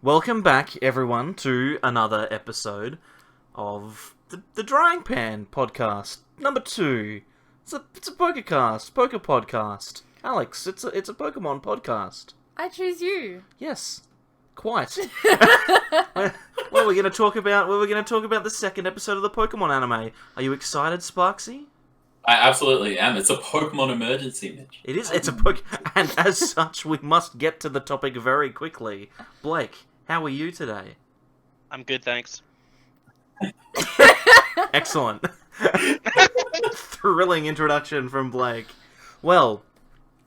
Welcome back, everyone, to another episode of the Drying Pan podcast, number 2. It's a poker podcast. Alex, it's a Pokemon podcast. I choose you. Yes, quite. Well, we're going to talk about the second episode of the Pokemon anime. Are you excited, Sparksy? I absolutely am. It's a Pokemon emergency, Mitch. It is. It's a and as such, we must get to the topic very quickly. Blake, how are you today? I'm good, thanks. Excellent. Thrilling introduction from Blake. Well,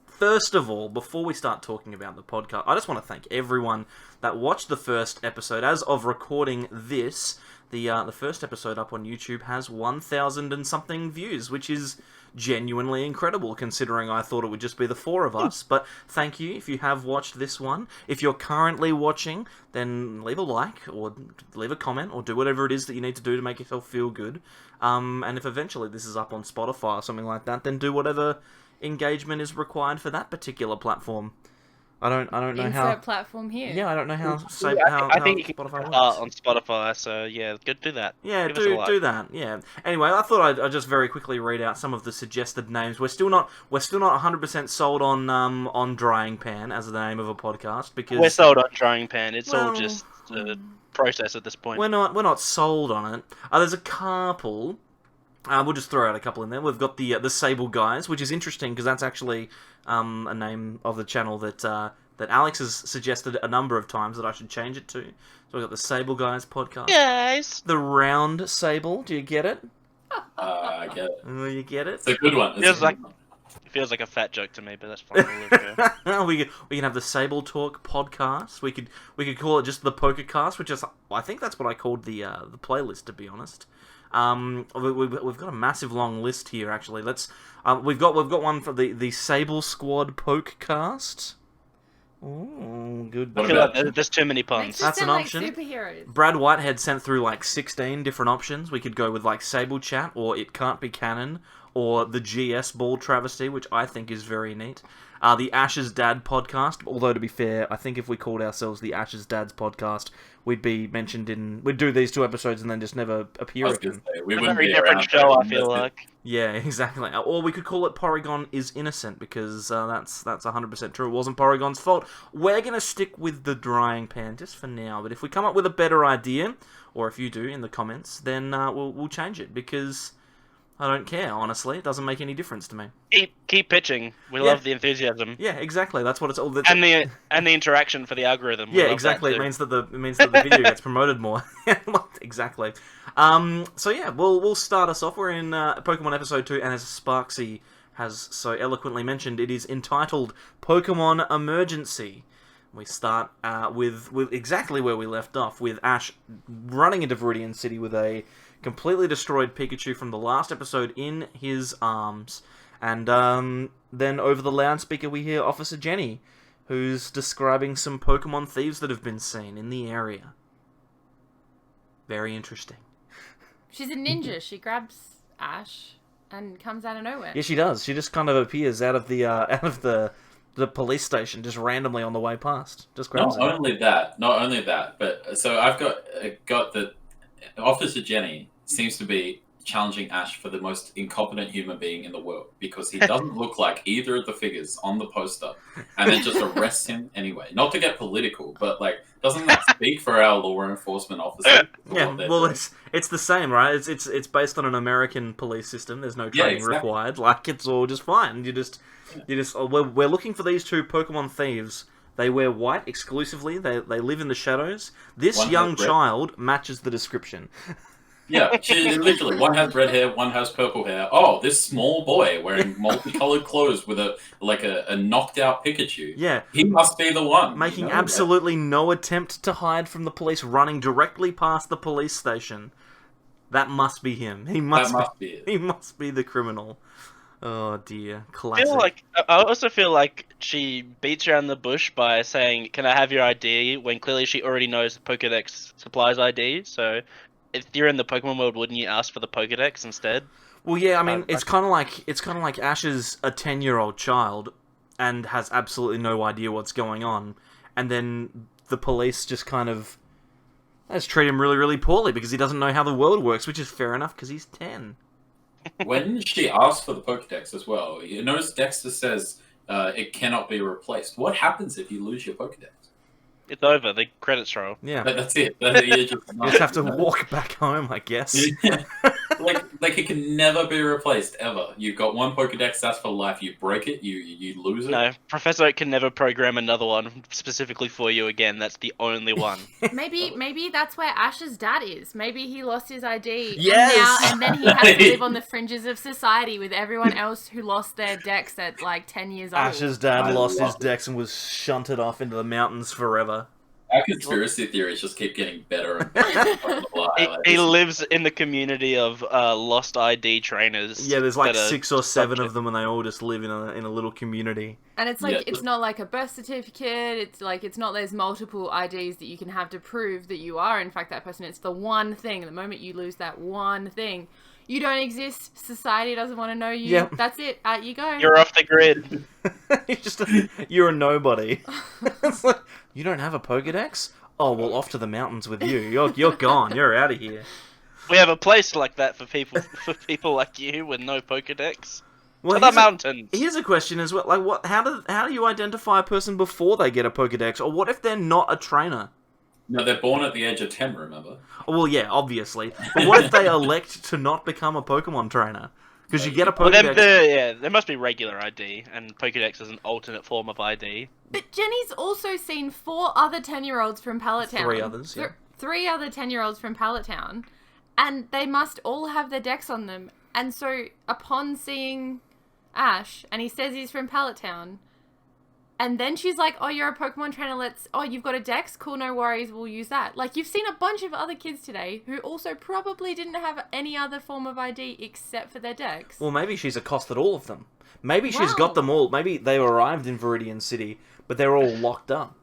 first of all, before we start talking about the podcast, I just want to thank everyone that watched the first episode. As of recording this, the first episode up on YouTube has 1,000 and something views, which is genuinely incredible, considering I thought it would just be the 4 of us. But thank you if you have watched this one. If you're currently watching, then leave a like, or leave a comment, or do whatever it is that you need to do to make yourself feel good. And if eventually this is up on Spotify or something like that, then do whatever engagement is required for that particular platform. I don't know how. Insert platform here. Yeah, I don't know how. I think you can Spotify works. on Spotify, so yeah, good, do that. Yeah, Give us a like. do that. Yeah. Anyway, I thought I'd just very quickly read out some of the suggested names. We're still not 100% sold on Drying Pan as the name of a podcast because We're sold on Drying Pan. It's all Well, just a process at this point. we're not sold on it. There's a couple. We'll just throw out a couple in there. We've got the Sable Guys, which is interesting because that's actually a name of the channel that Alex has suggested a number of times that I should change it to. So we've got the Sable Guys podcast. Guys! The Round Sable, do you get it? I get it. Oh, you get it? It's a good one. Feels like a fat joke to me, but that's fine. We'll we can have the Sable Talk podcast. We could call it just the Pokercast, which is, I think that's what I called the playlist, to be honest. We've got a massive long list here. Actually, we've got one for the Sable Squad Pokecast. Oh, good. I feel like there's too many puns. Makes That's you an sound option. Like superheroes. Brad Whitehead sent through like 16 different options. We could go with like Sable Chat, or It Can't Be Canon, or the GS Ball Travesty, which I think is very neat. The Ash's Dad podcast, although to be fair, I think if we called ourselves the Ash's Dad's podcast, we'd be mentioned we'd do these 2 episodes and then just never appear again. We It's a wouldn't very be different around show, for I feel this. like. Yeah, exactly. Or we could call it Porygon is Innocent, because that's 100% true. It wasn't Porygon's fault. We're going to stick with the Drying Pan just for now, but if we come up with a better idea, or if you do in the comments, then we'll change it, because I don't care, honestly. It doesn't make any difference to me. Keep pitching. We Yeah. love the enthusiasm. Yeah, exactly. That's what it's all... And the interaction for the algorithm. We Yeah, love exactly. that It too. means that the video gets promoted more. Exactly. So yeah, we'll start us off. We're in Pokemon Episode 2, and as Sparksy has so eloquently mentioned, it is entitled Pokemon Emergency. We start with exactly where we left off, with Ash running into Viridian City with a completely destroyed Pikachu from the last episode in his arms. And then over the loudspeaker we hear Officer Jenny, who's describing some Pokemon thieves that have been seen in the area. Very interesting. She's a ninja. She grabs Ash and comes out of nowhere. Yeah, she does. She just kind of appears out of the police station just randomly on the way past. Just grabs Not it. only that, but so I've got the Officer Jenny seems to be challenging Ash for the most incompetent human being in the world, because he doesn't look like either of the figures on the poster, and then just arrests him anyway. Not to get political, but like, doesn't that speak for our law enforcement officers? Yeah, well, it's the same, right? It's based on an American police system. There's no training exactly. required. Like, it's all just fine. We're looking for these 2 Pokemon thieves. They wear white exclusively. They live in the shadows. This One young has red. child matches the description. Yeah, she literally, one has red hair, one has purple hair. Oh, this small boy wearing multicolored clothes with a knocked out Pikachu. Yeah, He must be the one. making you know? absolutely no attempt to hide from the police, running directly past the police station. That must be him. That must be it. He must be the criminal. Oh dear, I classic. also feel like she beats around the bush by saying, "Can I have your ID?" when clearly she already knows the Pokedex supplies ID. So, if you're in the Pokemon world, wouldn't you ask for the Pokedex instead? Well, yeah, I mean, it's kind of like Ash is a 10-year-old child and has absolutely no idea what's going on, and then the police just kind of treat him really, really poorly because he doesn't know how the world works, which is fair enough because he's 10. When she asks for the Pokedex as well, you notice Dexter says it cannot be replaced. What happens if you lose your Pokedex? It's over. The credits roll. Yeah. That's it. You just have to walk back home, I guess. like it can never be replaced ever. You've got one Pokedex, that's for life. You break it, you lose it. No, Professor Oak can never program another one specifically for you again. That's the only one. Maybe that's where Ash's dad is. Maybe he lost his ID. Yes! And then he has to live on the fringes of society with everyone else who lost their Dex at like 10 years old. Ash's dad I lost his love Dex and was shunted off into the mountains forever. Our conspiracy theories just keep getting better and better. He lives in the community of lost ID trainers. Yeah, there's like that are 6 or 7 subject- of them, and they all just live in a little community. And it's like, Yeah, it's not like a birth certificate, it's not there's multiple IDs that you can have to prove that you are in fact that person. It's the one thing. The moment you lose that one thing, you don't exist, society doesn't want to know you, Yep. That's it, out you go. You're off the grid. You're a nobody. It's like, you don't have a Pokedex? Oh, well, off to the mountains with you. You're gone. You're out of here. We have a place like that for people like you with no Pokedex. Well, To the mountains. Here's a question as well. Like, how do you identify a person before they get a Pokedex? Or what if they're not a trainer? No, they're born at the age of 10, remember? Well, yeah, obviously. But what if they elect to not become a Pokemon trainer? Because you get a Well, Pokedex... there must be regular ID, and Pokedex is an alternate form of ID. But Jenny's also seen 4 other 10-year-olds from Pallet Town. 3 others, yeah. 3 other 10-year-olds from Pallet Town. And they must all have their Dex on them. And so, upon seeing Ash, and he says he's from Pallet Town, and then she's like, oh, you're a Pokemon trainer, you've got a Dex? Cool, no worries, we'll use that. Like, you've seen a bunch of other kids today who also probably didn't have any other form of ID except for their Dex. Well, maybe she's accosted all of them. Maybe she's got them all. Maybe they arrived in Viridian City, but they're all locked up.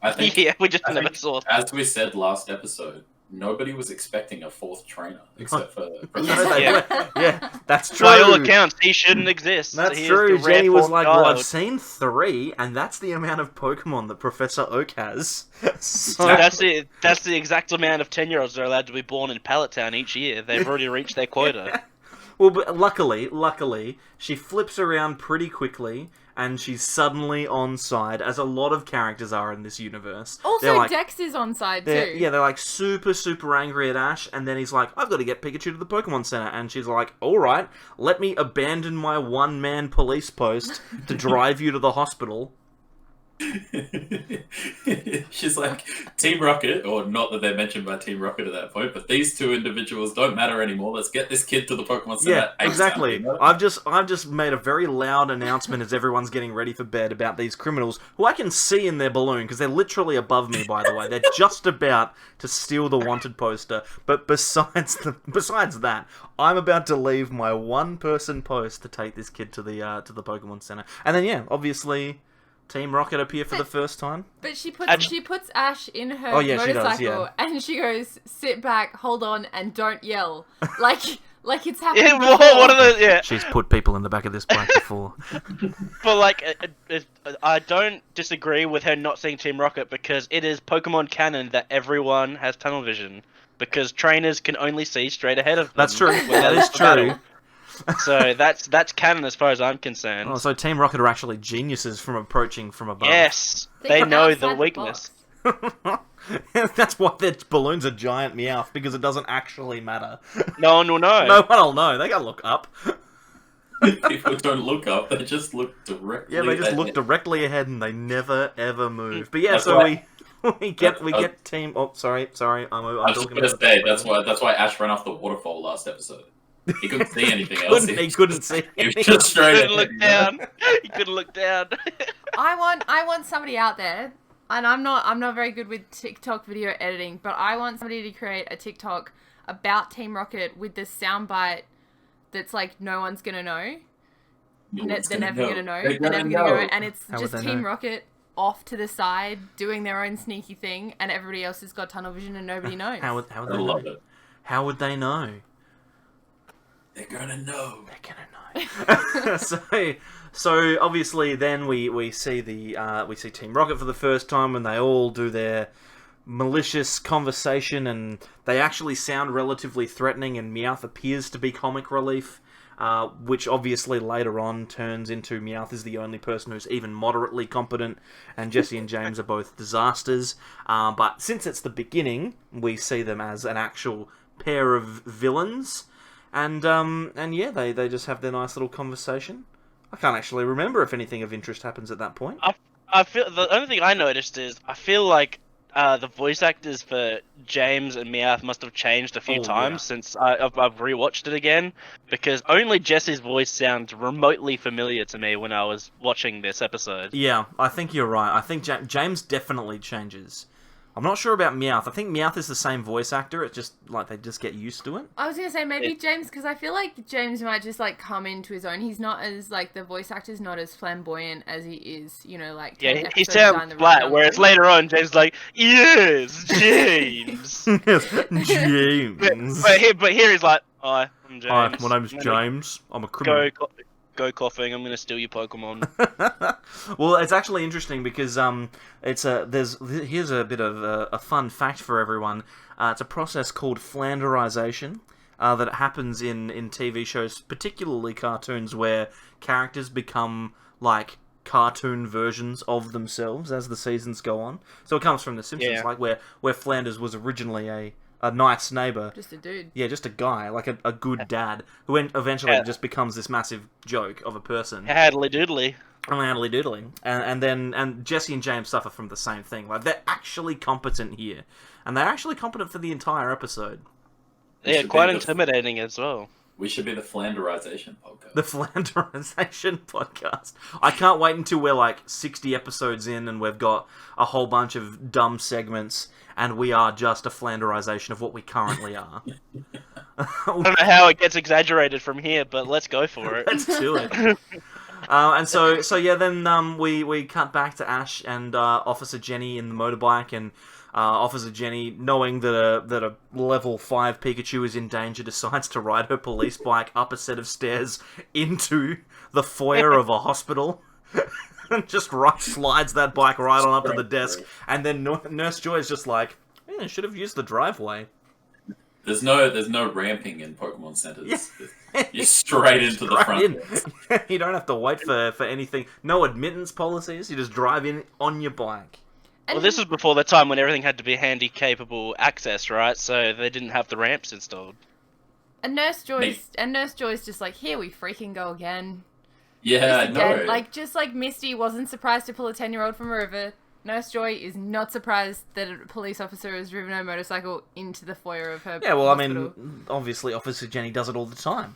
I think, Yeah, we just never saw. as we said last episode, nobody was expecting a 4th trainer except for Yeah, that's true. By all accounts, he shouldn't exist. That's He is true. the rare Jenny was fourth like, well, I've child. seen 3, and that's the amount of Pokemon that Professor Oak has. So, That's the exact amount of 10-year-olds that are allowed to be born in Pallet Town each year. They've already reached their quota. well, but luckily, she flips around pretty quickly, and she's suddenly on side, as a lot of characters are in this universe. Also, They're like, Dex is on side they're, too. yeah, they're like super, super angry at Ash, and then he's like, I've got to get Pikachu to the Pokemon Center. And she's like, alright, let me abandon my one-man police post to drive you to the hospital. She's like, Team Rocket, or not that they're mentioned by Team Rocket at that point, but these 2 individuals don't matter anymore. Let's get this kid to the Pokemon Center. Yeah, ASAP, exactly. you know? I've just made a very loud announcement as everyone's getting ready for bed about these criminals, who I can see in their balloon, because they're literally above me, by the way. They're just about to steal the wanted poster. But besides that, I'm about to leave my one-person post to take this kid to the Pokemon Center. And then, yeah, obviously, Team Rocket appear for the first time. But she puts Ash in her Oh, yeah, she motorcycle, does, yeah. and she goes, "Sit back, hold on, and don't yell." Like it's happened. Yeah, before. what are the... Yeah. She's put people in the back of this bike before. But, like, I don't disagree with her not seeing Team Rocket because it is Pokemon canon that everyone has tunnel vision because trainers can only see straight ahead of them. That's true. when That they're is in battle. true. So that's canon as far as I'm concerned. Oh, so Team Rocket are actually geniuses from approaching from above. Yes, They they come know outside the the weakness. That's why their balloon's a giant Meowth, because it doesn't actually matter. No one will know. No one will know. They gotta look up. People don't look up, they just look directly Yeah, they just look ahead. directly ahead and they never ever move. But yeah, That's so why- we get Team. Oh, sorry, I'm I was just talking gonna about. say, that's why Ash ran off the waterfall last episode. He couldn't see anything else. He couldn't see. He was anything. just straight Couldn't look ahead, you know? down. He couldn't look down. I want somebody out there, and I'm not very good with TikTok video editing, but I want somebody to create a TikTok about Team Rocket with this soundbite that's like no one's gonna know. They're never gonna know. They're never gonna know, and it's How would just they Team know? Rocket off to the side doing their own sneaky thing, and everybody else has got tunnel vision and nobody knows. How would I they love know? it. How would they know? They're gonna know. They're gonna know. So obviously, then we see we see Team Rocket for the first time, and they all do their malicious conversation, and they actually sound relatively threatening, and Meowth appears to be comic relief, which obviously later on turns into Meowth is the only person who's even moderately competent, and Jesse and James are both disasters. But since it's the beginning, we see them as an actual pair of villains, and yeah, they just have their nice little conversation. I can't actually remember if anything of interest happens at that point. I feel the only thing I noticed is I feel like the voice actors for James and Meowth must have changed a few times since I've rewatched it again, because only Jesse's voice sounds remotely familiar to me when I was watching this episode. Yeah, I think you're right. I think James definitely changes. I'm not sure about Meowth. I think Meowth is the same voice actor. It's just like they just get used to it. I was gonna say maybe James, because I feel like James might just like come into his own. He's not as like the voice actor's not as flamboyant as he is, like 10 Yeah, he episodes sounds down the flat, road. whereas later on James is like, yes, James. James. But here he's like, hi, I'm James. Hi, my name's James. I'm a criminal. Go coughing. I'm gonna steal your Pokemon. Well, it's actually interesting because here's a bit of a fun fact for everyone. It's a process called flanderization that happens in TV shows, particularly cartoons, where characters become like cartoon versions of themselves as the seasons go on. So it comes from The Simpsons, like where Flanders was originally a nice neighbor. Just a dude. Yeah, just a guy, like a good dad, who eventually just becomes this massive joke of a person. Hadley doodly. Handly doodling. And Jesse and James suffer from the same thing. Like, they're actually competent here. And they're actually competent for the entire episode. Yeah, quite intimidating as well. We should be the Flanderization podcast. The Flanderization podcast. I can't wait until we're like 60 episodes in and we've got a whole bunch of dumb segments and we are just a Flanderization of what we currently are. I don't know how it gets exaggerated from here, but let's go for it. Let's do it. And so yeah, then we cut back to Ash and Officer Jenny in the motorbike, and Officer Jenny, knowing that a level 5 Pikachu is in danger, decides to ride her police bike up a set of stairs into the foyer of a hospital. And just slides that bike right on up to the desk, and then Nurse Joy is just like, I should have used the driveway. There's no ramping in Pokemon centers. Yeah. You're straight into the front. You don't have to wait for anything. No admittance policies. You just drive in on your bike. Well, this was before the time when everything had to be handy-capable access, right? So they didn't have the ramps installed. And Nurse Joy's just like, here we freaking go again. Yeah, I know. Like, just like Misty wasn't surprised to pull a 10-year-old from a river, Nurse Joy is not surprised that a police officer has driven her motorcycle into the foyer of her hospital. I mean, obviously Officer Jenny does it all the time.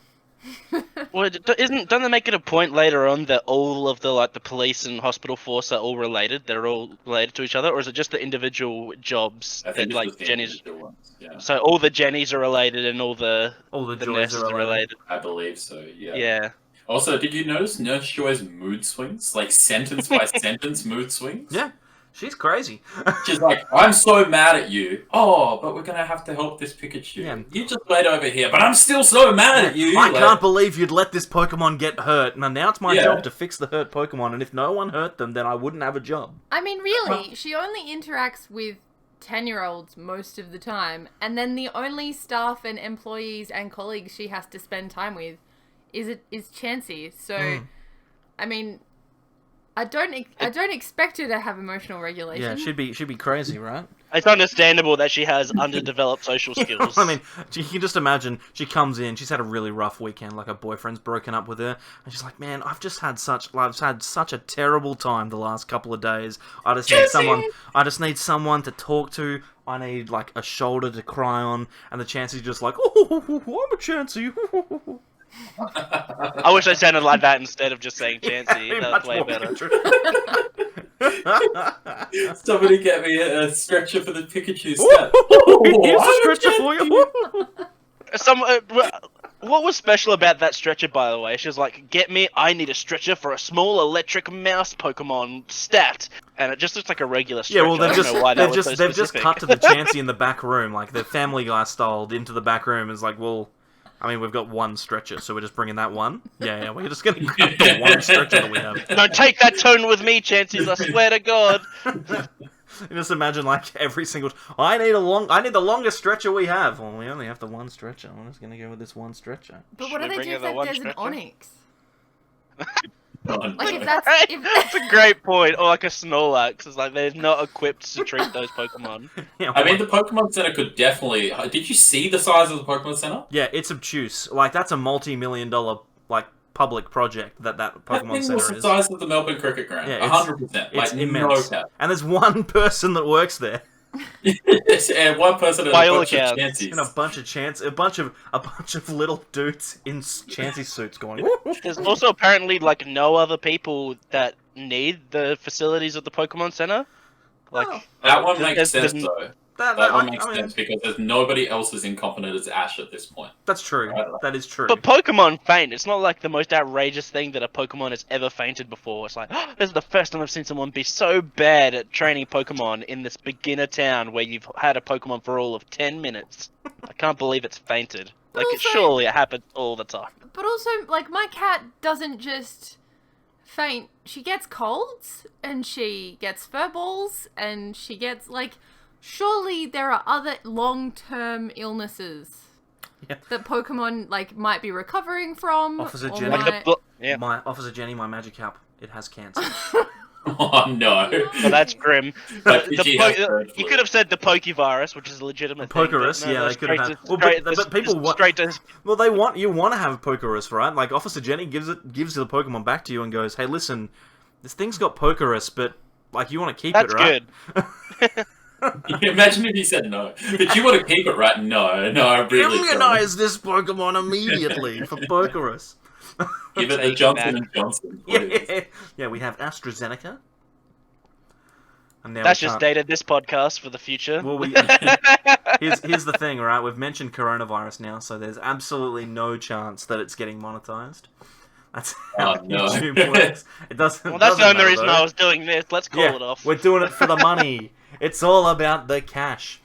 Well, don't they make it a point later on that all of the police and hospital force are all related? They're all related to each other, or is it just the individual jobs I think that Jenny's? Ones, yeah. So all the Jennies are related, and all the Joys nurses are related. I believe so. Yeah. Yeah. Also, did you notice Nurse Joy's mood swings? Like sentence by sentence mood swings? Yeah. She's crazy. She's like, I'm so mad at you. Oh, but we're going to have to help this Pikachu. Yeah. You just wait over here, but I'm still so mad at you. I can't believe you'd let this Pokemon get hurt. Now it's my job to fix the hurt Pokemon, and if no one hurt them, then I wouldn't have a job. I mean, really, she only interacts with 10-year-olds most of the time, and then the only staff and employees and colleagues she has to spend time with is Chansey. So, I mean, I don't expect her to have emotional regulation. Yeah, she'd be crazy, right? It's understandable that she has underdeveloped social skills. I mean, you can just imagine, she comes in, she's had a really rough weekend, like her boyfriend's broken up with her, and she's like, man, I've had such a terrible time the last couple of days. I just need someone to talk to. I need, like, a shoulder to cry on, and the Chansey's just like, oh, I'm a Chansey. I wish I sounded like that instead of just saying Chansey. That's way better. Somebody get me a stretcher for the Pikachu step. Here's a stretcher for you. What was special about that stretcher, by the way? She was like, I need a stretcher for a small electric mouse Pokemon stat. And it just looks like a regular stretcher. Yeah, well, they've just cut to the specific. Chansey in the back room, like the Family Guy styled into the back room. It's like, well, I mean, we've got one stretcher, so we're just bringing that one. Yeah, we're just going to grab the one stretcher that we have. Don't take that tone with me, Chances. I swear to God. You just imagine like every single. I need the longest stretcher we have. Well, we only have the one stretcher. I'm just gonna go with this one stretcher. But Should what do we they bring do her if the one there's an stretcher? Onyx? Oh, Like no. if that's Right? if That's a great point. Or like a Snorlax. It's like they're not equipped to treat those Pokemon. Yeah, I mean, the Pokemon Center could definitely. Did you see the size of the Pokemon Center? yeah, it's obtuse. Like that's a multi-million-dollar like public project that That Pokemon thing was Center the is. size of the Melbourne Cricket Ground. Yeah, 100%. It's Like, immense. no cap. And there's one person that works there. And one person and By a all bunch of accounts. chances. And a bunch of little dudes in Chansey suits going. "Whoop, whoop." There's also apparently like no other people that need the facilities of the Pokemon Center. Like Oh. That one makes there's- sense, though. That That one I makes mean, sense because there's nobody else as incompetent as Ash at this point. that's true. Right. That is true. But Pokemon faint. It's not like the most outrageous thing that a Pokemon has ever fainted before. It's like, this is the first time I've seen someone be so bad at training Pokemon in this beginner town where you've had a Pokemon for all of 10 minutes. I can't believe it's fainted. Like, also- surely it happens all the time. But also, like, my cat doesn't just faint. She gets colds, and she gets fur balls, and she gets, like... Surely there are other long-term illnesses Yeah. that Pokemon, like, might be recovering from. Officer or Jenny. Like might- yeah. My Officer Jenny, my Magikarp, it has cancer. Oh no. Well, that's grim. But The Pidgey po- has bird you flu. could have said the Pokevirus, which is a legitimate thing. but Pokerus, no, yeah, no, they could have straight had. to- Well, straight- but people want. straight to Well, you want to have Pokerus, right? Like Officer Jenny gives the Pokemon back to you and goes, "Hey, listen, this thing's got Pokerus, but like you want to keep That's it, right?" good. Imagine if he said no. But you want to keep it, right? No, I really don't. Immunize this Pokemon immediately for Pokerus. Give it the Take Johnson back. and Johnson, please. Yeah, we have AstraZeneca. And now That's we just can't- dated this podcast for the future. Well, here's the thing, right? We've mentioned coronavirus now, so there's absolutely no chance that it's getting monetized. That's how Oh, no. YouTube works. It doesn't. Well, that's the doesn't only matter, reason though. I was doing this. Let's call Yeah, it off. we're doing it for the money. It's all about the cash.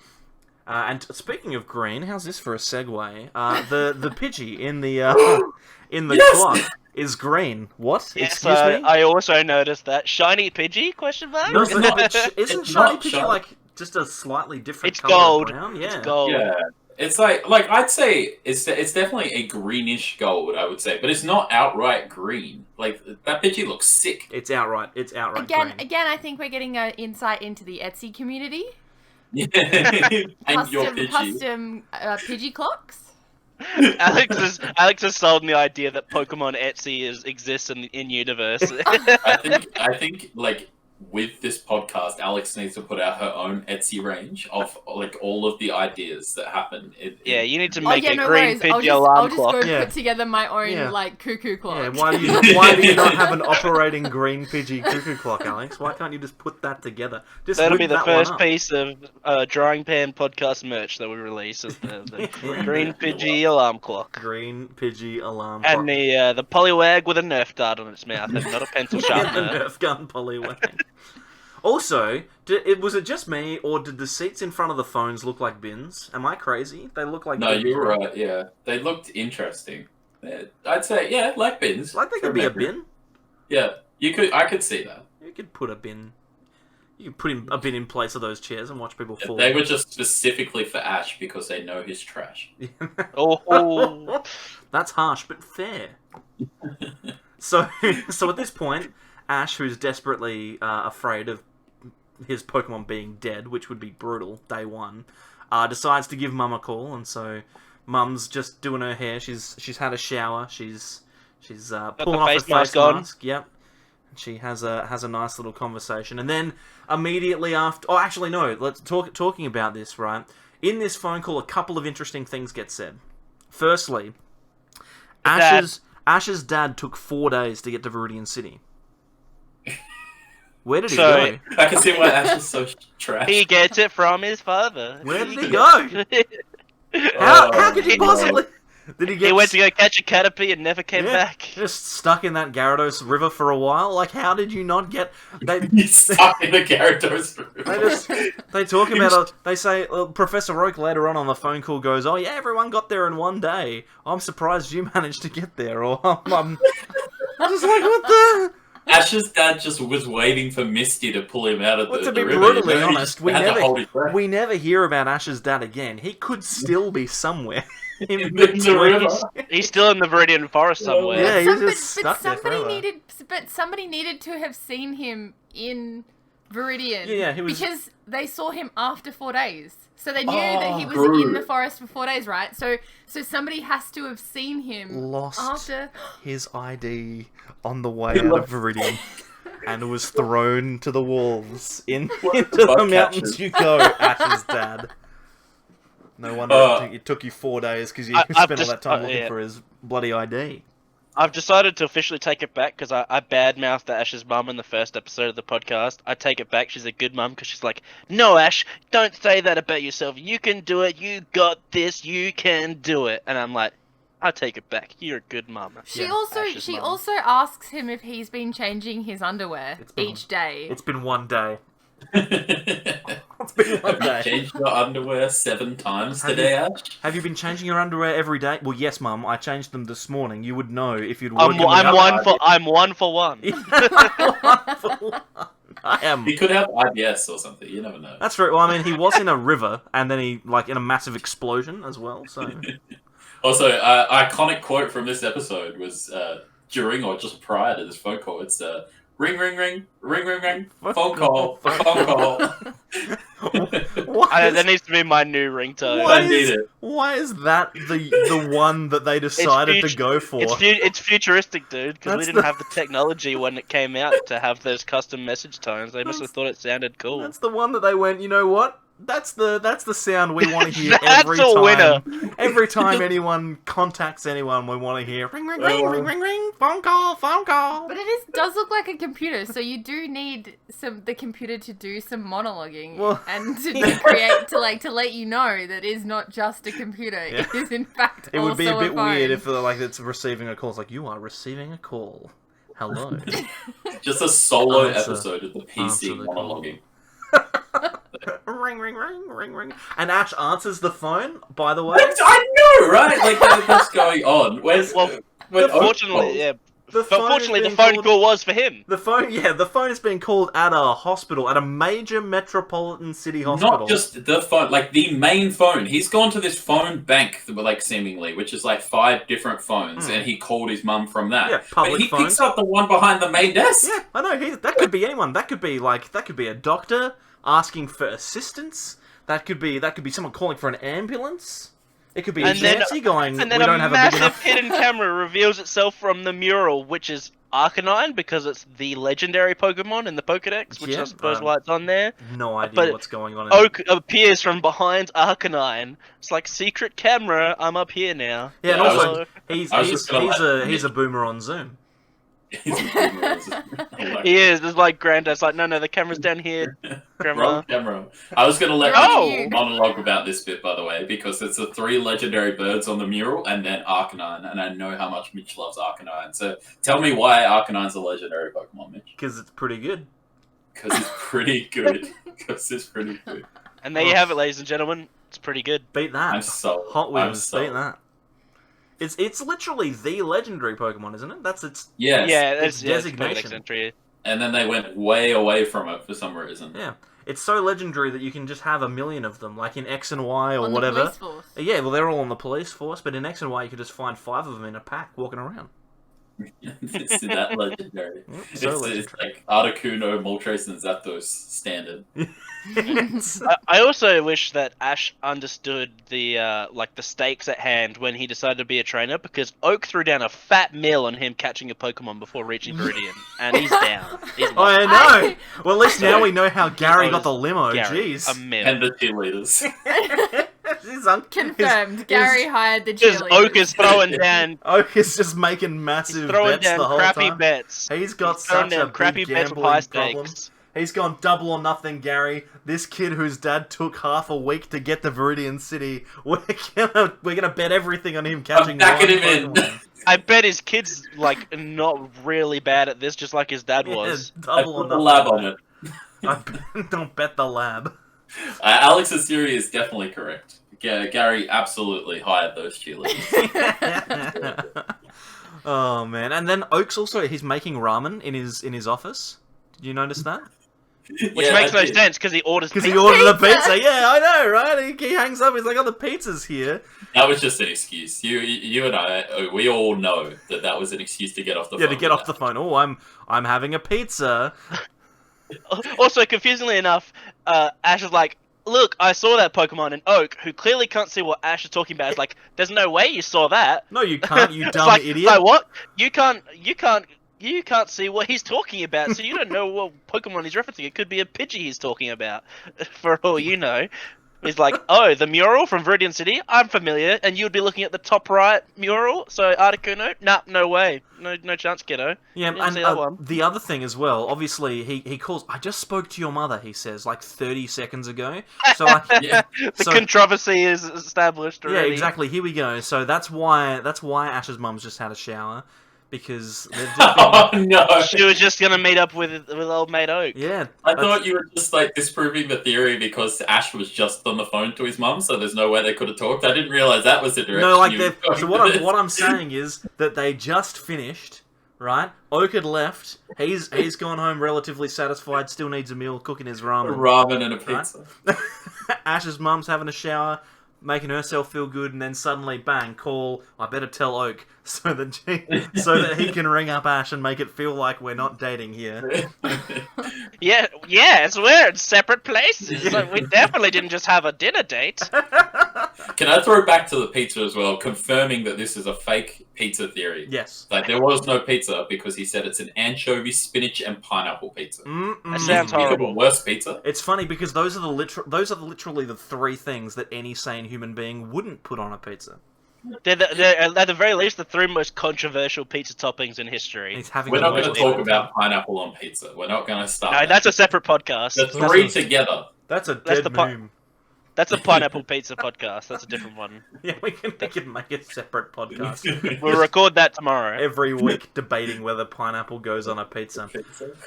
And speaking of green, how's this for a segue? The Pidgey in the Yes! clock is green. What? Yes, Excuse me? I also noticed that. Shiny Pidgey? Question mark? No, It's not- isn't it's shiny not Pidgey shiny. like just a slightly different It's color of gold. brown? Yeah. It's gold. Yeah, it's like I'd say it's definitely a greenish gold. I would say, but it's not outright green. Like that Pidgey looks sick. It's outright green. Again, I think we're getting an insight into the Etsy community. And your Pidgey. Custom Pidgey clocks. Alex has sold me the idea that Pokemon Etsy exists in universe. I think like with this podcast, Alex needs to put out her own Etsy range of like all of the ideas that happen. Yeah, you need to Oh make yeah, a no green worries. I'll Pidgey alarm just clock. go Yeah. put together my own Yeah. like cuckoo clock. Yeah, why do you not have an operating green Pidgey cuckoo clock, Alex? Why can't you just put that together? Just That'll whip be the that one first up. piece of Drawing Pan podcast merch that we release is the Yeah. green Pidgey alarm clock. Green Pidgey alarm And clock. the Poliwag with a Nerf dart on its mouth and not a pencil Yeah, the sharpener. Nerf gun Poliwag. Also, was it just me, or did the seats in front of the phones look like bins? Am I crazy? They look like No, bins, you're right. Yeah, they looked interesting. I'd say yeah, like bins. Like they could be a bin. Yeah, I could see that. You could put a bin. You could put a bin in place of those chairs and watch people fall. They were just specifically for Ash because they know he's trash. Oh, That's harsh, but fair. So at this point, Ash, who's desperately afraid of his Pokemon being dead, which would be brutal, day one, decides to give Mum a call, and so Mum's just doing her hair. She's had a shower. She's pulling off her face mask face on. mask. Yep. And she has a nice little conversation, and then immediately after, oh, actually no, let's talking about this, right? In this phone call, a couple of interesting things get said. Firstly, Ash's dad took 4 days to get to Viridian City. Where did he So- go? I can see why Ash is so trash. he gets it from his father. Where did he go? Oh, How could he no. possibly? Did he get? He went to go catch a Caterpie and never came back. Just stuck in that Gyarados River for a while. Like, how did you not get? He's stuck in the Gyarados River. They talk about. They say Professor Oak later on the phone call goes, "Oh yeah, everyone got there in one day. I'm surprised you managed to get there." Or I'm just like, what the? Ash's dad just was waiting for Misty to pull him out of the To be river. brutally honest, we we never hear about Ash's dad again. He could still be somewhere in the river. He's still in the Viridian Forest somewhere. Yeah, he's just stuck there forever. Somebody needed to have seen him in Viridian. Yeah, he was... Because they saw him after 4 days. So they knew that he was in the forest for 4 days, right? So somebody has to have seen him after his ID on the way out of Viridian and was thrown to the wolves into the mountains you go, Ash's dad. No wonder it took you 4 days because you spent all that time looking for his bloody ID. I've decided to officially take it back because I badmouthed Ash's mum in the first episode of the podcast. I take it back. She's a good mum because she's like, no, Ash, don't say that about yourself. You can do it. You got this. You can do it. And I'm like, I take it back. You're a good mum. She also asks him if he's been changing his underwear each day. It's been 1 day. It's been 1 day. Have you changed your underwear 7 times today, Ash? Have you been changing your underwear every day? Well, yes, Mum. I changed them this morning. You would know if you'd. I'm one for one. I am. He could have IBS or something. You never know. That's right. Well, I mean, he was in a river, and then he in a massive explosion as well. So. Also, iconic quote from this episode was during or just prior to this phone call. It's ring, ring, ring, ring, ring, ring, phone call, phone call. That needs to be my new ringtone. Why is that the one that they decided to go for? It's futuristic, dude, because we didn't have the technology when it came out to have those custom message tones. They must have thought it sounded cool. That's the one that they went, you know what? That's the sound we want to hear every time. Winner. Every time anyone contacts anyone, we want to hear ring, ring, ring, ring, ring, ring, phone call, phone call. But it does look like a computer, so you do need the computer to do some monologuing and to let you know that is not just a computer. Yeah. It is in fact. It would be a bit phone. weird if it's receiving a call. It's like, you are receiving a call. Hello. Just a solo episode of the PC monologuing. Ring, ring, ring, ring, ring. And Ash answers the phone, by the way. I know, right? Like, what's going on? Fortunately, the phone call was for him. The phone is being called at a hospital, at a major metropolitan city hospital. Not just the phone, like the main phone. He's gone to this phone bank, like seemingly, which is like 5 different phones, and he called his mum from that. Yeah, public but he phone. picks up the one behind the main desk. Yeah, I know. That could be anyone. That could be a doctor asking for assistance. That could be someone calling for an ambulance. It could be a Nancy going, and then we don't have a big enough... hidden camera reveals itself from the mural, which is Arcanine, because it's the legendary Pokemon in the Pokedex, which I suppose why it's on there. No idea what's going on. Oak appears from behind Arcanine. It's like, secret camera, I'm up here now. Yeah, and also, he's a boomer on Zoom. He is. It's like Granddad's like, no, the camera's down here. Wrong camera. I was going to let you monologue about this bit, by the way, because it's the 3 legendary birds on the mural and then Arcanine, and I know how much Mitch loves Arcanine. So tell me why Arcanine's a legendary Pokemon, Mitch. Because it's pretty good. Because it's pretty good. And there you have it, ladies and gentlemen. It's pretty good. Beat that. Hot Wheels, beat that. It's literally the legendary Pokemon, isn't it? That's its designation. And then they went way away from it for some reason. Yeah. It's so legendary that you can just have 1 million of them, like in X and Y or on whatever. The police force. Yeah, well, they're all on the police force, but in X and Y you could just find 5 of them in a pack walking around. It's that legendary. Legendary. It's like Articuno, Moltres, and Zapdos standard. I also wish that Ash understood the stakes at hand when he decided to be a trainer, because Oak threw down a fat meal on him catching a Pokemon before reaching Viridian, and he's down. I know. Well, at least now we know how Gary got the limo. Jeez. A meal. And the cheerleaders. Confirmed. Gary hired the cheerleaders. Oak is throwing down. Oak is just making massive bets the whole time. Bets. He's got such a big gambling problem. He's gone double or nothing, Gary. This kid whose dad took half a week to get to Viridian City, we're gonna bet everything on him catching I'm backing one him in. Pokemon. I bet his kid's like not really bad at this, just like his dad Yeah, was. I double or put the nothing. lab on it. Don't bet the lab. Alex's theory is definitely correct. Gary absolutely hired those cheerleaders. Oh man! And then Oak's also he's making ramen in his office. Did you notice that? Which makes no sense because he orders Because pizza. he ordered a pizza. Yeah, I know, right? He hangs up. He's like, "Oh, the pizza's here." That was just an excuse. You and I, we all know that was an excuse to get off the phone. Yeah, to get off the phone. Oh, I'm having a pizza. Also, confusingly enough, Ash is like, "Look, I saw that Pokemon," and Oak, who clearly can't see what Ash is talking about, is like, "There's no way you saw that." No, you can't. You It's dumb like, idiot. Like what? You can't see what he's talking about, so you don't know what Pokemon he's referencing. It could be a Pidgey he's talking about, for all you know. He's like, "Oh, the mural from Viridian City? I'm familiar." And you'd be looking at the top right mural, so Articuno? Nah, no way. No chance, kiddo. Yeah, Didn't see and that one. the other thing as well, obviously, he calls, "I just spoke to your mother," he says, like 30 seconds ago. So, Yeah. The so- controversy is established yeah, already. exactly, here we go. So that's why Ash's mum's just had a shower, because they've just Oh been... no! She was just gonna meet up with old mate Oak. Yeah. I thought you were just like disproving the theory because Ash was just on the phone to his mum, so there's no way they could have talked. I didn't realize that was the direction. No, like, you were going so with this. what I'm saying is that they just finished, right? Oak had left, he's gone home relatively satisfied, still needs a meal, cooking his ramen. Ramen and a pizza. Ash's mum's having a shower, making herself feel good, and then suddenly, bang, call, I better tell Oak, so that he can ring up Ash and make it feel like we're not dating here. Yes, we're in separate places. So we definitely didn't just have a dinner date. Can I throw back to the pizza as well, confirming that this is a fake pizza theory? Yes. Like, there was no pizza because he said it's an anchovy, spinach, and pineapple pizza. That sounds horrible. Worst pizza? It's funny because those are literally the three things that any sane human being wouldn't put on a pizza. They're at the very least the three most controversial pizza toppings in history. He's having We're a not going to little- talk about pineapple on pizza. We're not going to start. No, that. that's a separate podcast. The three That's a- together. That's a That's dead the meme. That's a pineapple pizza podcast. That's a different one. Yeah, we can make a separate podcast We'll record that tomorrow. every week debating whether pineapple goes on a pizza.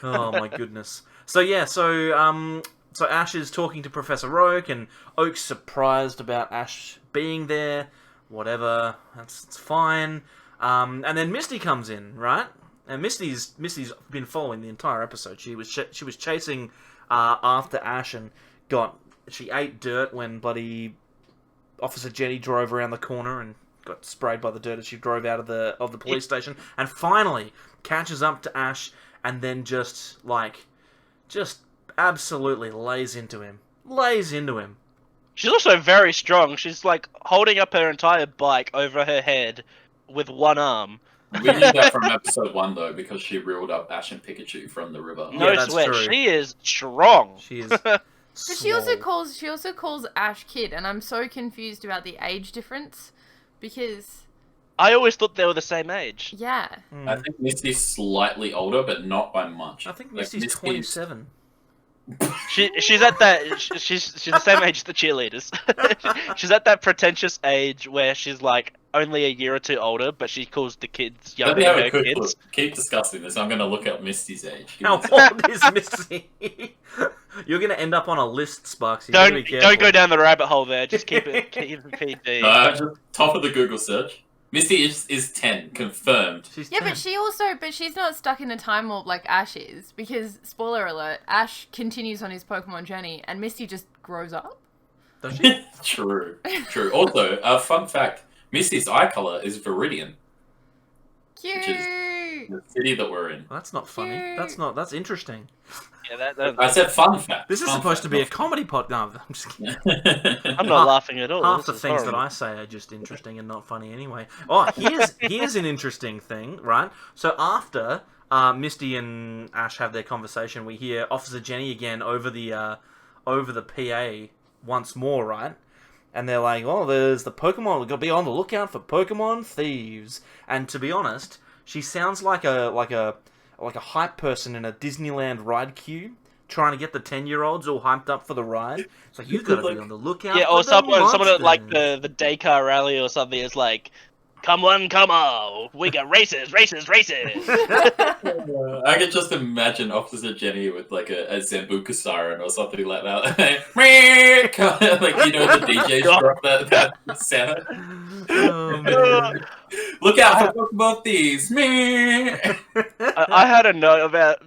Oh my goodness. So yeah, so Ash is talking to Professor Oak, and Oak's surprised about Ash being there. Whatever, it's fine. And then Misty comes in, right? And Misty's been following the entire episode. She was chasing after Ash and she ate dirt when bloody Officer Jenny drove around the corner and got sprayed by the dirt as she drove out of the police station, and finally catches up to Ash and then just absolutely lays into him. She's also very strong. She's like holding up her entire bike over her head with one arm. We knew that from episode 1 though, because she reeled up Ash and Pikachu from the river. No that's sweat. true. She is strong. She is. But she also swole. calls Ash kid, and I'm so confused about the age difference because I always thought they were the same age. yeah. I think Misty's slightly older, but not by much. I think Like, Misty's 27. She's at that. She's the same age as the cheerleaders. She's at that pretentious age where she's like only a year or two older, but she calls the kids Let younger me have than a her quick kids. look. Keep discussing this. I'm going to look up Misty's age. Give How me a second. old is Misty? You're going to end up on a list, Sparks. You gotta be Don't careful. go down the rabbit hole there. Just keep it PG. Just top of the Google search. Misty is 10, confirmed. She's Yeah, 10. but she's not stuck in a time warp like Ash is, because, spoiler alert, Ash continues on his Pokemon journey, and Misty just grows up. Does she? True. Also, a fun fact: Misty's eye color is Viridian, Cute! Which the city that we're in. Well, that's not funny. Cute. That's interesting. Yeah, that, I said fun fact. This is Fun supposed fact, to be a not comedy pod. No, I'm just kidding. I'm not laughing at all. Half This the is things that horrible. I say are just interesting and not funny anyway. Oh, here's an interesting thing, right? So after Misty and Ash have their conversation, we hear Officer Jenny again over the PA once more, right? And they're like, "Oh, there's the Pokemon. We've got to be on the lookout for Pokemon thieves." And to be honest, she sounds like a hype person in a Disneyland ride queue, trying to get the 10-year-olds all hyped up for the ride. It's like, you gotta be on the lookout Yeah, for or the someone at like monsters. the Dakar rally or something is like, come on, we got races. I could just imagine Officer Jenny with like a Zambuca siren or something like that. Like, you know, the DJs drop that sound. Oh, man. Look out for both these. I had a note about.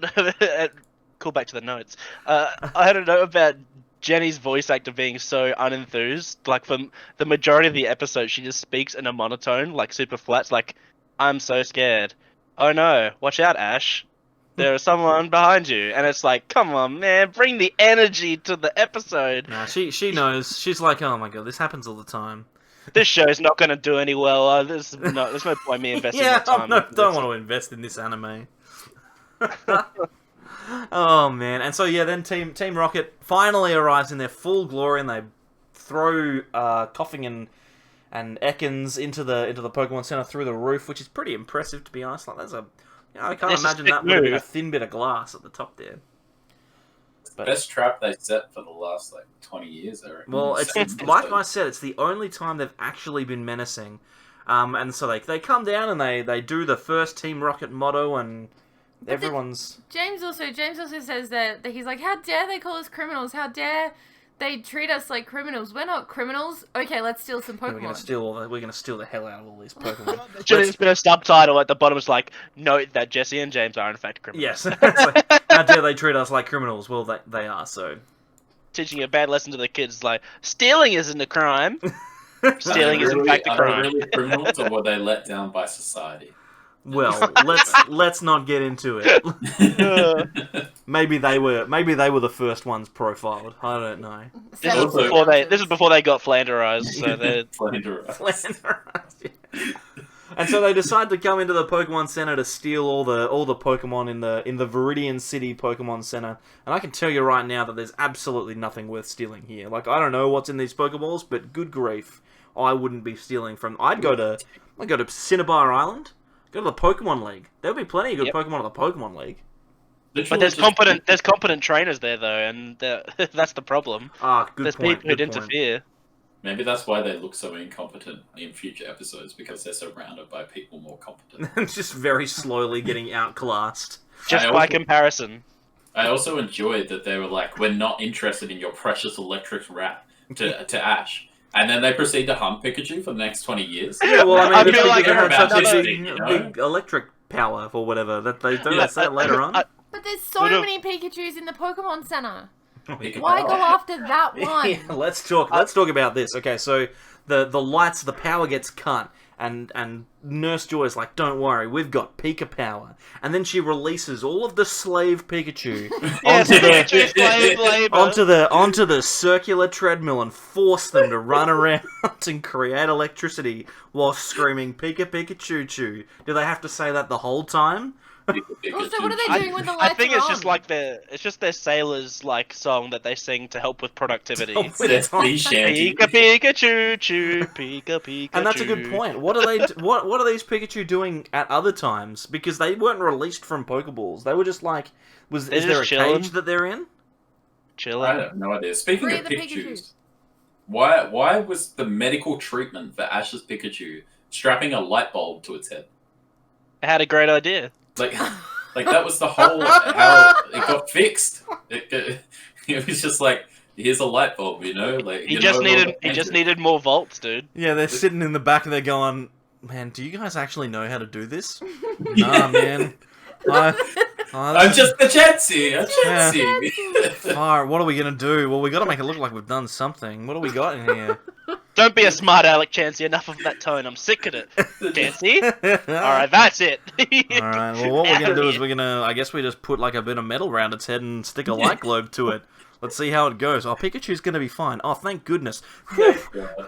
Call back to the notes. I had a note about Jenny's voice actor being so unenthused. Like, for the majority of the episode, she just speaks in a monotone, like super flat. It's like, I'm so scared. Oh no, watch out, Ash. There is someone behind you. And it's like, come on, man, bring the energy to the episode. Nah, she knows. She's like, oh my god, this happens all the time. This show's not going to do any well. There's no point me investing my time. Don't want to invest in this anime. Oh man, and so yeah, then Team Rocket finally arrives in their full glory, and they throw Coughing and Ekans into the Pokemon Center through the roof, which is pretty impressive, to be honest. Like, there's I can't imagine that would have been a thin bit of glass at the top there. But best trap they set for the last like 20 years, I reckon. Well, it's like I said, it's the only time they've actually been menacing, and so they come down and they do the first Team Rocket motto, and everyone's... James also says that he's like, how dare they call us criminals? How dare they treat us like criminals? We're not criminals. Okay, let's steal some Pokemon. We're gonna steal the hell out of all these Pokemon. There's been a subtitle at the bottom. It's like, note that Jesse and James are in fact criminals. Yes. Like, how dare they treat us like criminals? Well, they are, so... Teaching a bad lesson to the kids, like, stealing isn't a crime. Stealing is in fact a crime. Are they really criminals, or were they let down by society? Well, let's not get into it. Maybe they were the first ones profiled. I don't know. This is before they got flanderized. So they're flanderized. Yeah. And so they decide to come into the Pokemon Center to steal all the Pokemon in the Viridian City Pokemon Center. And I can tell you right now that there's absolutely nothing worth stealing here. Like, I don't know what's in these Pokeballs, but good grief, I wouldn't be stealing from. I'd go to Cinnabar Island. Go to the Pokemon League. There'll be plenty of good Pokemon in the Pokemon League. But there's competent trainers there though, and that's the problem. There's people who'd interfere. Maybe that's why they look so incompetent in future episodes, because they're surrounded by people more competent. Just very slowly getting outclassed. Just by comparison. I also enjoyed that they were like, we're not interested in your precious electric rat to Ash. And then they proceed to hunt Pikachu for the next 20 years. Yeah, well, I mean, feel like they they're have about such a to big electric power or whatever that they do say later on. But there's so many Pikachus in the Pokemon Center. Why go after that one? Yeah, let's talk about this. Okay, so the lights, the power gets cut, and Nurse Joy's like, don't worry, we've got Pika power. And then she releases all of the slave Pikachu onto the circular treadmill and force them to run around and create electricity while screaming Pika Pika Choo Choo. Do they have to say that the whole time? Also, what are they doing when the lights I think are it's on? just their sailors like song that they sing to help with productivity. That's Pika Pika Choo Choo, Pika Pika. And that's a good point. What are these Pikachu doing at other times? Because they weren't released from Pokeballs. They were just like, is there a cage that they're in? Chilling. I have no idea. Speaking of Pikachus, why was the medical treatment for Ash's Pikachu strapping a light bulb to its head? I had a great idea. Like that was the whole how it got fixed. It was just like, here's a light bulb, you know. Like he just needed more volts, dude. Yeah, they're sitting in the back and they're going, man, do you guys actually know how to do this? Nah, man. I'm just a Chansey. Alright, what are we gonna do? Well, we gotta make it look like we've done something. What do we got in here? Don't be a smart aleck, Chansey. Enough of that tone. I'm sick of it. Chansey? Alright, that's it. Alright, well, what we're gonna do is I guess we just put like a bit of metal around its head and stick a light globe to it. Let's see how it goes. Oh, Pikachu's gonna be fine. Oh, thank goodness. Whew.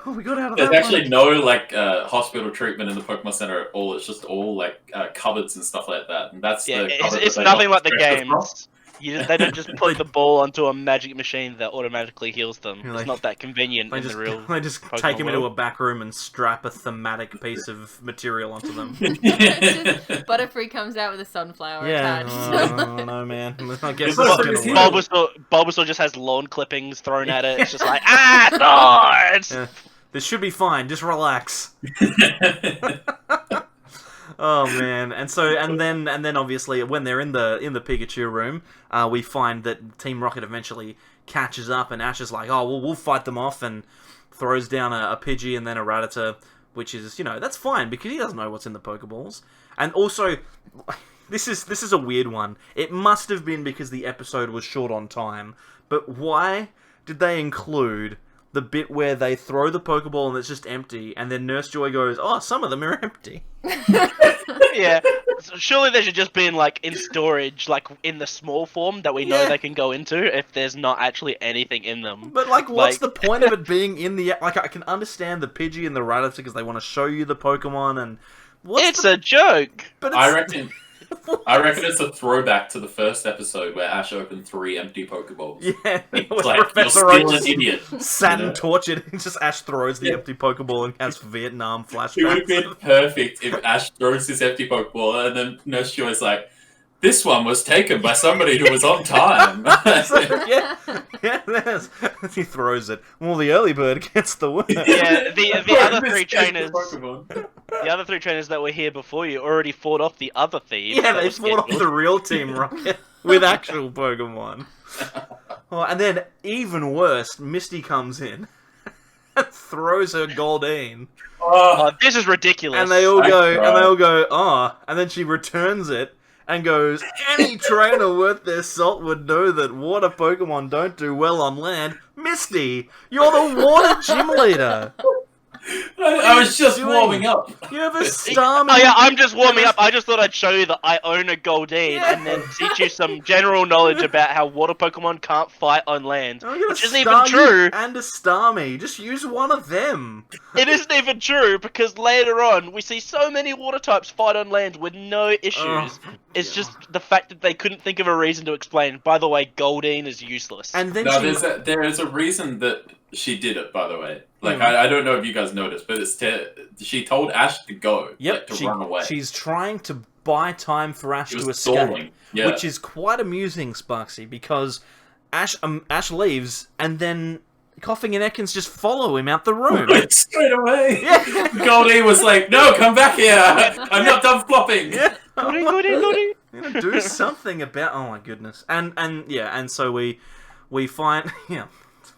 Oh, we got out of that. There's actually no like hospital treatment in the Pokemon Center at all. It's just all like cupboards and stuff like that. And that's it's nothing like the games. They don't just put the ball onto a magic machine that automatically heals them. Yeah, It's not that convenient in the real. They just Pokemon take him into a world. back room and strap a thematic piece of material onto them. It's just Butterfree comes out with a sunflower Yeah, attached. oh, no, man. I guess It's not it's pretty gonna work. Bulbasaur just has lawn clippings thrown at it. It's just like swords. Yeah. This should be fine. Just relax. Oh man, and then obviously when they're in the Pikachu room, we find that Team Rocket eventually catches up, and Ash is like, "Oh, well, we'll fight them off," and throws down a Pidgey and then a Rattata, which is, that's fine because he doesn't know what's in the Pokeballs. And also, this is a weird one. It must have been because the episode was short on time, but why did they include the bit where they throw the Pokeball and it's just empty, and then Nurse Joy goes, "Oh, some of them are empty." Yeah, so surely they should just be in storage, in the small form that we know they can go into if there's not actually anything in them. But what's the point of it being in the I can understand the Pidgey and the Rattata because they want to show you the Pokemon and It's a joke. But I reckon it's a throwback to the first episode where Ash opened 3 empty Pokeballs. Yeah, It's when like, you're Professor Oak still an just idiot. sat and tortured, and just Ash throws the empty Pokeball and has Vietnam It would have flashbacks. been perfect if Ash throws this empty Pokeball and then Nurse Joy's like, "This one was taken by somebody who was on time." yeah, yes. He throws it. Well, the early bird gets the win. Yeah, the other This three is the trainers, Pokemon. the other 3 trainers that were here before you already fought off the other thieves. Yeah, that they were fought off scheduled. the real Team Rocket with actual Pokemon. Oh, and then, even worse, Misty comes in and throws her Goldeen. Oh, Oh, this is ridiculous. And they all I go, cried. "Oh," and then she returns it and goes, "Any trainer worth their salt would know that water Pokemon don't do well on land. Misty, you're the water gym leader. I was just doing? warming up. You have a Starmie." Oh yeah, I'm just warming up. I just thought I'd show you that I own a Goldeen and then teach you some general knowledge about how water Pokemon can't fight on land. I got a Which isn't even Starmie true. And a Starmie. Just use one of them. It isn't even true because later on we see so many water types fight on land with no issues. Oh, It's just the fact that they couldn't think of a reason to explain. By the way, Goldeen is useless. And then No, she... there is a reason that she did it, by the way. Like, Mhm. I don't know if you guys noticed, but she told Ash to go. Yep, like, to run away. she's trying to buy time for Ash She to was escape. stalling. Yeah. Which is quite amusing, Sparksy, because Ash leaves, and then Coughing and Ekans just follow him out the room. Straight away. Yeah. Goldie was like, "No, come back here. I'm not done flopping." Yeah. Goldeen. You know, do something about... Oh my goodness. And so we find... Yeah,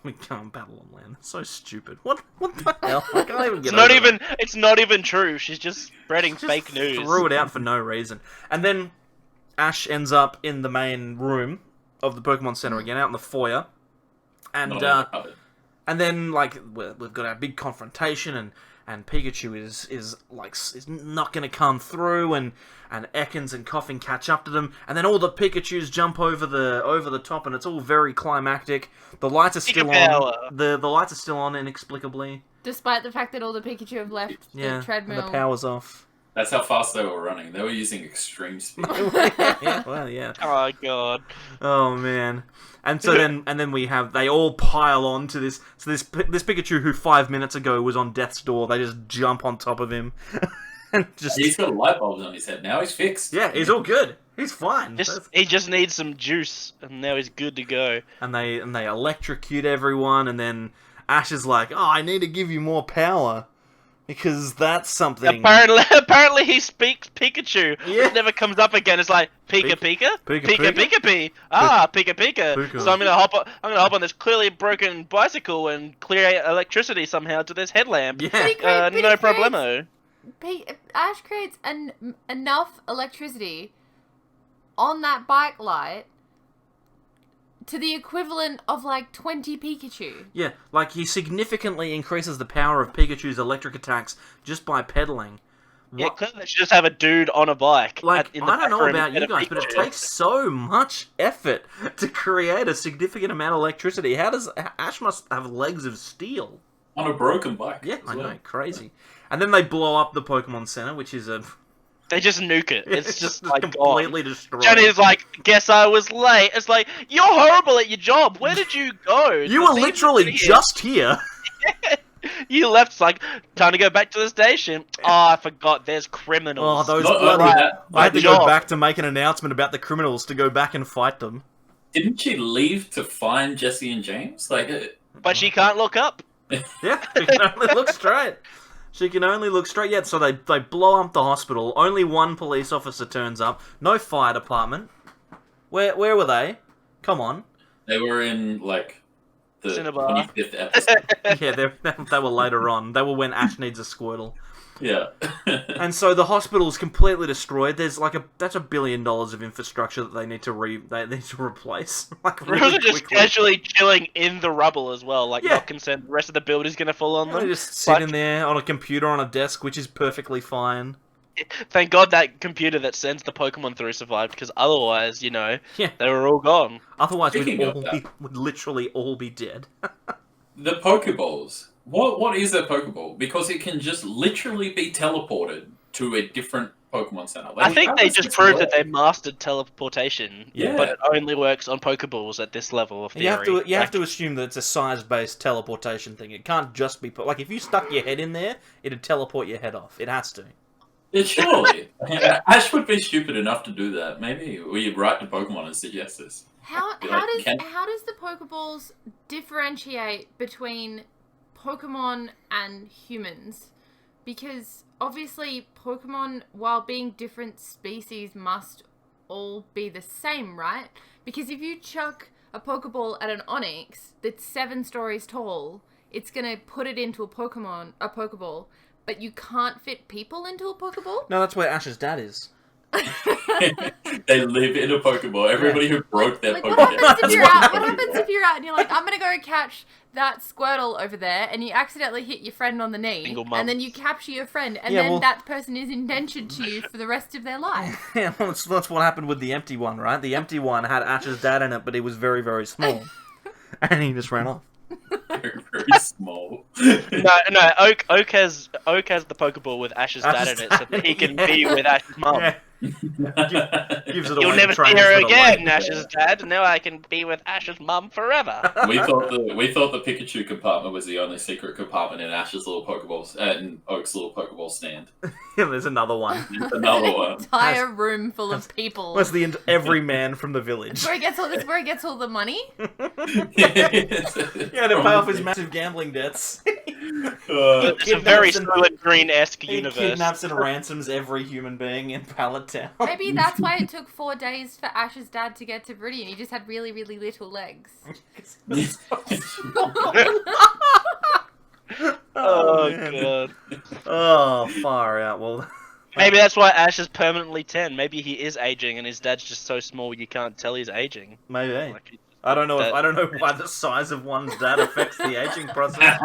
we can't battle on land. It's so stupid. What the hell? I can't even get over that. It's not even true. She's just spreading Just fake news. threw it out for no reason. And then Ash ends up in the main room of the Pokemon Centre again, out in the foyer. And and then we've got our big confrontation, and Pikachu is not going to come through, and Ekans and Coughing catch up to them, and then all the Pikachus jump over the top, and it's all very climactic. The lights are still Power. on. The lights are still on inexplicably. Despite the fact that all the Pikachu have left Yeah, the and treadmill. the power's off. That's how fast they were running. They were using extreme speed. Yeah, well, yeah. Oh god. Oh man. And so then they all pile on to this Pikachu who 5 minutes ago was on death's door. They just jump on top of him. And just He's got light bulbs on his head now. He's fixed. yeah, he's all good. He's fine. He just needs some juice, and now he's good to go. And they electrocute everyone, and then Ash is like, "Oh, I need to give you more power because that's something." Apparently he speaks Pikachu. Yeah. It never comes up again. It's like Pika Pika, Pika, Pika, Pika Pika. Pika Pika. Ah, Pika Pika. Pika. So I'm gonna hop on this clearly broken bicycle and clear electricity somehow to this headlamp. Yeah. But he No creates- problemo. Ash creates enough electricity on that bike light to the equivalent of 20 Pikachu. Yeah, he significantly increases the power of Pikachu's electric attacks just by pedaling. Yeah, clearly they should just have a dude on a bike. I in the don't know back room about you instead of guys, but it Pikachu. takes so much effort to create a significant amount of electricity. How does Ash must have legs of steel? On a broken bike. Yeah, as I well. know, crazy. And then they blow up the Pokemon Center, which is a They just nuke it. It's just like completely gone. destroyed. Jenny's like, guess I was late. It's like, you're horrible at your job. Where did you go? You were literally just here. You left. It's like, time to go back to the station. Oh, I forgot. There's criminals. Oh, those Not bloody... only that, I had to job. go back to make an announcement about the criminals to go back and fight them. Didn't she leave to find Jesse and James? Like, But she can't look up. Yeah, she can only look straight. She can only look straight. Yeah, so they blow up the hospital. Only one police officer turns up. No fire department. Where were they? Come on. they were in like the Cinnabar. 25th episode. Yeah, they were later on. They were when Ash needs a Squirtle. Yeah. And so the hospital's completely destroyed. There's like that's $1 billion of infrastructure that they need to replace. Like Rose really are just quickly. casually chilling in the rubble as well, like Yeah. not concerned the rest of the building's gonna fall on They them. just sit in there on a computer on a desk, which is perfectly fine. Thank God that computer that sends the Pokemon through survived, because otherwise, Yeah. they were all gone. Otherwise, Speaking of that. would literally all be dead. The Pokeballs. What is a Pokeball? Because it can just literally be teleported to a different Pokemon Center. Like, I think how they does just this proved work? that they mastered teleportation, Yeah. but it only works on Pokeballs at this level of theory. You have to assume that it's a size-based teleportation thing. It can't just be like if you stuck your head in there, it'd teleport your head off. It has to. Yeah, surely. Ash would be stupid enough to do that. Maybe we write to Pokemon and suggest this. How Like, does the Pokeballs differentiate between Pokemon and humans? Because obviously Pokemon, while being different species, must all be the same, right? Because if you chuck a Pokeball at an Onix that's 7 stories tall, it's gonna put it into a Pokeball, but you can't fit people into a Pokeball? No, that's where Ash's dad is. They live in a Pokeball. Everybody who broke their Like, Pokedex. what happens if you're lives in out? a What happens Pokeball. if you're out and you're like, I'm gonna go catch that Squirtle over there, and you accidentally hit your friend on the knee, Single and then mums. you capture your friend, and Yeah, then well- that person is indentured to you for the rest of their life. Yeah, well, that's what happened with the empty one, right? The empty one had Ash's dad in it, but he was very, very small. And he just ran off. Very, very small. No, Oak has the Pokeball with Ash's dad in it, so that he can be with Ash's mum. Yeah. Gives it away You'll to never see trainers her that are again, like- Ash's dad. Now I can be with Ash's mum forever. we thought the Pikachu compartment was the only secret compartment in Ash's little Pokeball and Oak's little Pokeball stand. Yeah, there's another one. There's another one. Entire room full of people. That's every man from the village. Where he gets all the money. Yeah, to pay off his massive gambling debts. It's a very Silent Green-esque He universe. kidnaps and ransoms every human being in Pallet Town. Maybe that's why it took 4 days for Ash's dad to get to Viridian. He just had really, really little legs. Oh man. god. Oh, far out. Well, Maybe that's why Ash is permanently 10. Maybe he is aging and his dad's just so small you can't tell he's aging. maybe. Like, I don't know. that- I don't know why the size of one's dad affects the aging process.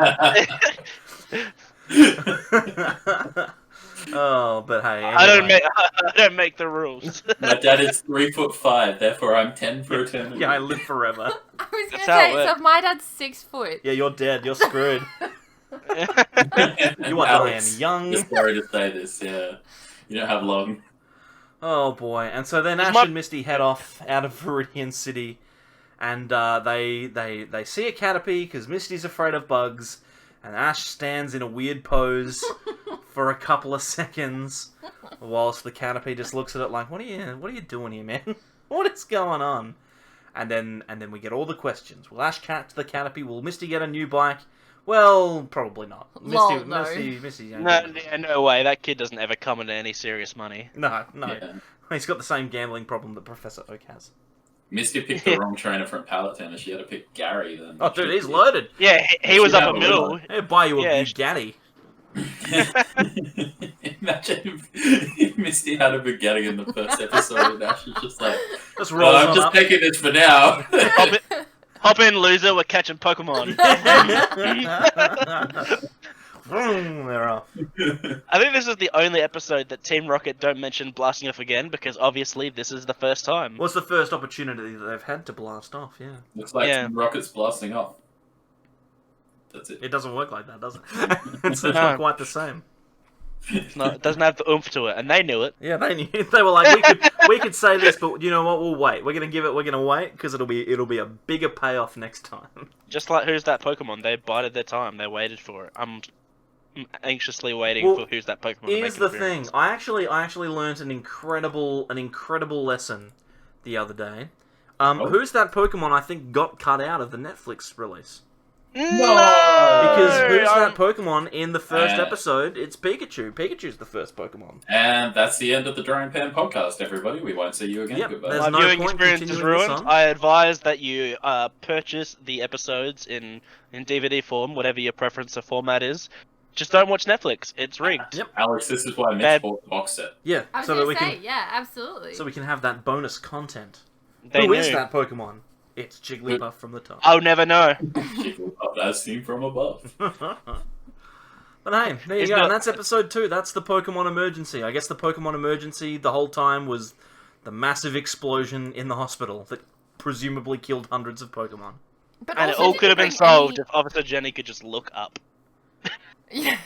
Oh, but hey, anyway. I don't make the rules. My dad is 3'5", therefore I'm 10 for eternity. Yeah, I live forever. I was That's gonna how it say, so works. if my dad's 6 foot. Yeah, you're dead. You're screwed. You are Alex, young. just sorry to say this, yeah. You don't have long. Oh boy! And so then Ash my- and Misty head off out of Viridian City, and they see a Caterpie because Misty's afraid of bugs, and Ash stands in a weird pose for a couple of seconds, whilst the Caterpie just looks at it like, "What are you doing here, man? What is going on?" And then we get all the questions. Will Ash catch the Caterpie? Will Misty get a new bike? Well, probably not. Lol, no. Misty. No way. That kid doesn't ever come into any serious money. No. Yeah. He's got the same gambling problem that Professor Oak has. Misty picked the wrong trainer from Pallet Town and she had to pick Gary then. Oh, dude, he's loaded. Yeah, he was up a middle. He'll buy you a Yeah. Bugatti. Imagine if Misty had a Bugatti in the first episode and Ash was just like, Just "Oh, rolls I'm on just up. taking this for now." Hop in, loser. We're catching Pokemon. Vroom, they're off. I think this is the only episode that Team Rocket don't mention blasting off again, because obviously this is the first time. What's the first opportunity that they've had to blast off? Yeah, Looks like Yeah. rockets blasting off. That's it. it doesn't work like that, does it? It's No. not quite the same. It doesn't have the oomph to it, and they knew it. Yeah, they knew. They were like, we could say this, but you know what? We'll wait. We're gonna wait because it'll be a bigger payoff next time. Just like Who's That Pokemon, they bided their time. They waited for it. I'm anxiously waiting for Who's That Pokemon to make Here's an the appearance. thing. I actually learned an incredible lesson the other day. Who's That Pokemon? I think got cut out of the Netflix release. No! Because Who's I'm- That Pokemon in the first episode? It's Pikachu. Pikachu's the first Pokemon. And that's the end of the Drawing Pan podcast, everybody. We won't see you again. Yep, Goodbye. there's My no viewing point experience is continuing this ruined. on. I advise that you purchase the episodes in DVD form, whatever your preference of format is. Just don't watch Netflix. It's rigged. Yep. Alex, this is why Mitch Bad- bought the box set. Yeah, I was so that gonna we say, can yeah, absolutely. so we can have that bonus content. They Who is knew. that Pokemon? It's Jigglypuff from the top. I'll never know. Jigglypuff as seen from above. But hey, there you It's go. not- And that's episode 2. That's the Pokemon emergency. I guess the Pokemon emergency the whole time was the massive explosion in the hospital that presumably killed hundreds of Pokemon. But And it also all could have been didn't bring solved any- if Officer Jenny could just look up. Yeah.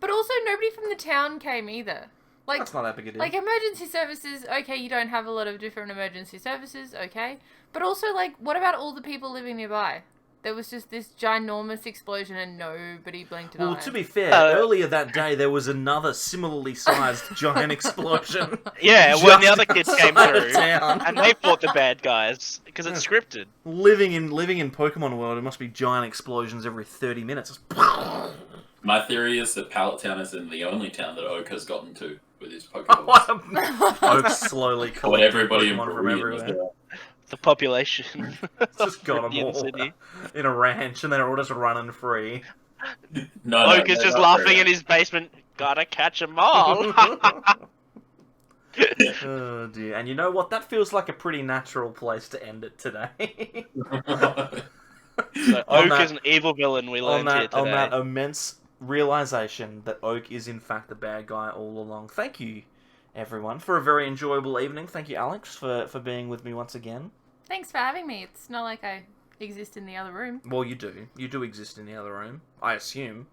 But also, nobody from the town came either. Like, That's not that big a deal. like emergency services, okay, you don't have a lot of different emergency services, okay. But also, like, what about all the people living nearby? There was just this ginormous explosion and nobody blinked an Well, eye. to be fair, Uh, earlier that day there was another similarly sized giant explosion. Yeah, when the just other kids came outside of through, town. and they fought the bad guys because it's scripted. Living in Pokemon world, it must be giant explosions every 30 minutes. My theory is that Pallet Town is in the only town that Oak has gotten to with his Pokeballs. Oak slowly But collecting everybody in Pokemon from Viridian everywhere. as well. The population. Just got them Viridian all City. in a ranch, and they're all just running free. No, Oak is they're just not laughing in his basement. Gotta catch 'em all. Oh dear! And you know what? That feels like a pretty natural place to end it today. So On Oak that- is an evil villain. We learned here today. on that immense realization that Oak is in fact the bad guy all along. Thank you, everyone, for a very enjoyable evening. Thank you, Alex, for being with me once again. Thanks for having me. It's not like I exist in the other room. Well, you do. You do exist in the other room. I assume.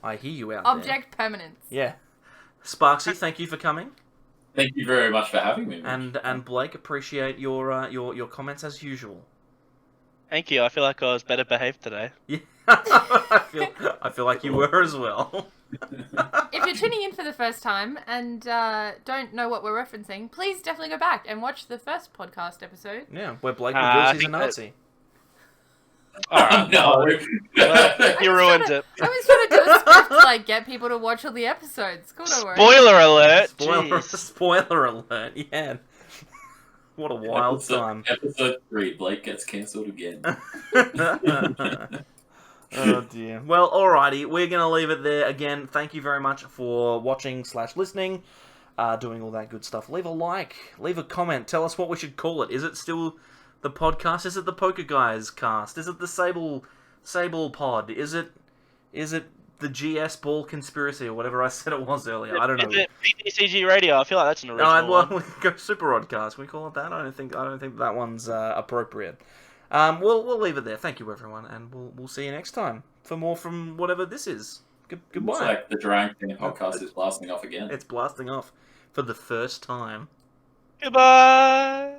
I hear you out there. Object permanence. Yeah. Sparksy, thank you for coming. Thank you very much for having me. And Blake, appreciate your comments as usual. Thank you. I feel like I was better behaved today. Yeah, I feel like you were as well. If you're tuning in for the first time and don't know what we're referencing, please definitely go back and watch the first podcast episode. Yeah, where Blake I reveals he's a think that- Nazi. Alright. No. Well, you ruined it. I was trying to do a script to like get people to watch all the episodes. Cool, don't worry. Spoiler alert. Spoiler, Jeez. spoiler alert! Yeah, what a wild time. Episode 3, Blake gets cancelled again. Oh dear. Well, alrighty, we're gonna leave it there. Again, thank you very much for watching / listening, doing all that good stuff. Leave a like, leave a comment, tell us what we should call it. Is it still the podcast? Is it the Poker Guys cast? Is it the Sable Pod? Is it the GS Ball Conspiracy or whatever I said it was earlier? I don't know. Is it PTCG Radio? I feel like that's an No, original well, one. we can go Super Oddcast. Can we call it that? I don't think that one's appropriate. We'll leave it there. Thank you, everyone, and we'll see you next time for more from whatever this is. Goodbye. Looks like the Drawing Pan podcast is blasting off again. It's blasting off for the first time. Goodbye.